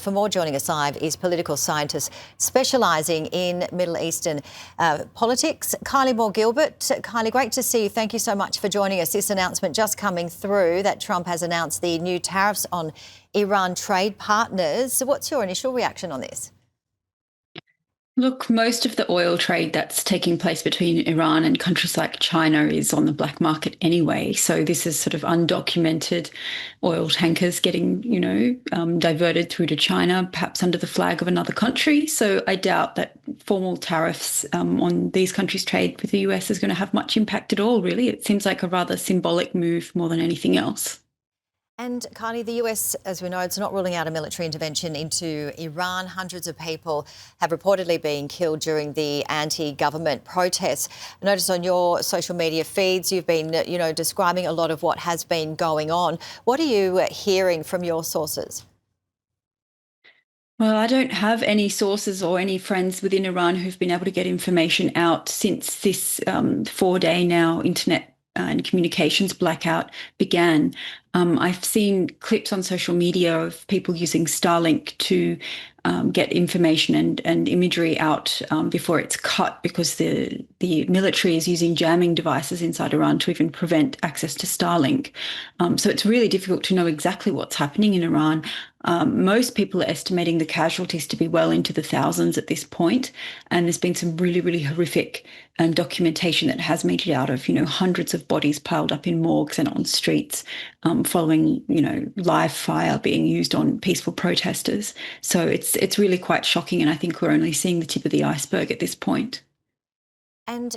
For more, joining us live is political scientist specialising in Middle Eastern politics, Kylie Moore-Gilbert. Kylie, great to see you. Thank you so much for joining us. This announcement just coming through that Trump has announced the new tariffs on Iran trade partners. So what's your initial reaction on this? Look, most of the oil trade that's taking place between Iran and countries like China is on the black market anyway. So this is sort of undocumented oil tankers getting, diverted through to China, perhaps under the flag of another country. So I doubt that formal tariffs on these countries' trade with the US is going to have much impact at all, really. It seems like a rather symbolic move more than anything else. And Kylie, the US, as we know, it's not ruling out a military intervention into Iran. Hundreds of people have reportedly been killed during the anti-government protests. I noticed on your social media feeds you've been, describing a lot of what has been going on. What are you hearing from your sources? Well, I don't have any sources or any friends within Iran who've been able to get information out since this 4-day now internet and communications blackout began. I've seen clips on social media of people using Starlink to get information and imagery out before it's cut, because the military is using jamming devices inside Iran to even prevent access to Starlink. So it's really difficult to know exactly what's happening in Iran. Most people are estimating the casualties to be well into the thousands at this point, and there's been some really, really horrific documentation that has made it out of, hundreds of bodies piled up in morgues and on streets, following, live fire being used on peaceful protesters. So it's really quite shocking, and I think we're only seeing the tip of the iceberg at this point. And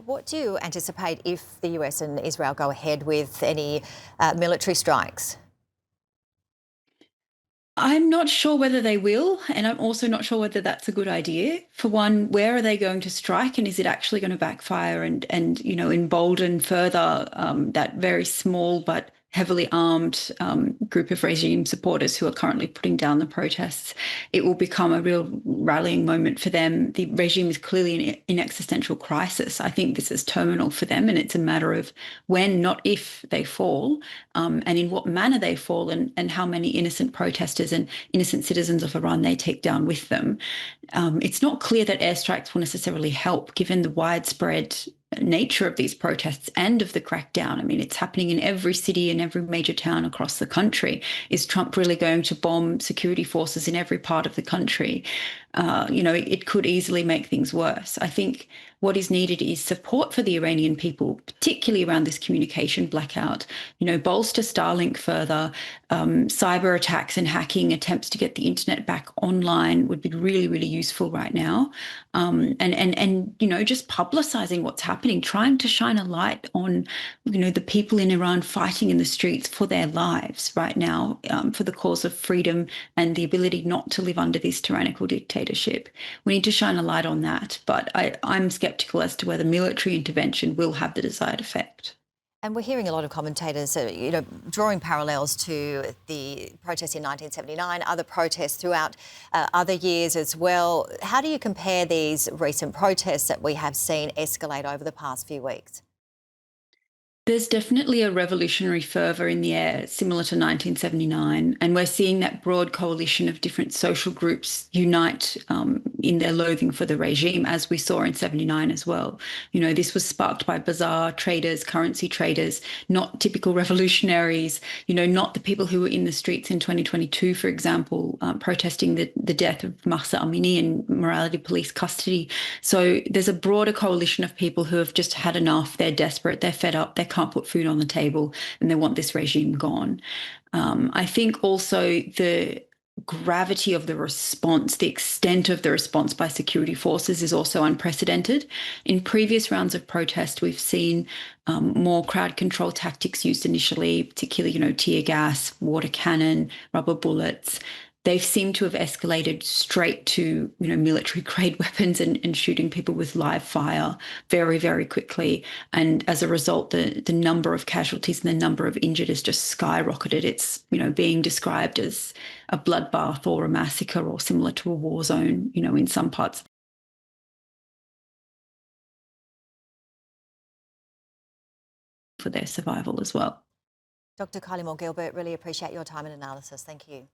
what do you anticipate if the US and Israel go ahead with any military strikes? I'm not sure whether they will, and I'm also not sure whether that's a good idea. For one, where are they going to strike, and is it actually going to backfire and embolden further that very small but heavily armed group of regime supporters who are currently putting down the protests? It will become a real rallying moment for them. The regime is clearly in existential crisis. I think this is terminal for them, and it's a matter of when, not if, they fall, and in what manner they fall, and how many innocent protesters and innocent citizens of Iran they take down with them. It's not clear that airstrikes will necessarily help, given the widespread nature of these protests and of the crackdown. I mean, it's happening in every city and every major town across the country. Is Trump really going to bomb security forces in every part of the country? It could easily make things worse. I think what is needed is support for the Iranian people, particularly around this communication blackout. Bolster Starlink further. Cyber attacks and hacking attempts to get the internet back online would be really, really useful right now. Just publicizing what's happening, trying to shine a light on, the people in Iran fighting in the streets for their lives right now, for the cause of freedom and the ability not to live under this tyrannical dictatorship. We need to shine a light on that, but I'm skeptical as to whether military intervention will have the desired effect. And we're hearing a lot of commentators, drawing parallels to the protests in 1979, other protests throughout other years as well. How do you compare these recent protests that we have seen escalate over the past few weeks? There's definitely a revolutionary fervour in the air, similar to 1979, and we're seeing that broad coalition of different social groups unite in their loathing for the regime, as we saw in 79 as well. This was sparked by bazaar traders, currency traders, not typical revolutionaries, not the people who were in the streets in 2022, for example, protesting the death of Mahsa Amini in morality police custody. So there's a broader coalition of people who have just had enough. They're desperate, they're fed up, they can't put food on the table, and they want this regime gone. I think also the gravity of the response, the extent of the response by security forces is also unprecedented. In previous rounds of protest, we've seen more crowd control tactics used initially, particularly, tear gas, water cannon, rubber bullets. They've seemed to have escalated straight to, military grade weapons and shooting people with live fire very, very quickly. And as a result, the number of casualties and the number of injured has just skyrocketed. It's, being described as a bloodbath or a massacre or similar to a war zone, in some parts. For their survival as well. Dr. Kylie Moore-Gilbert, really appreciate your time and analysis. Thank you.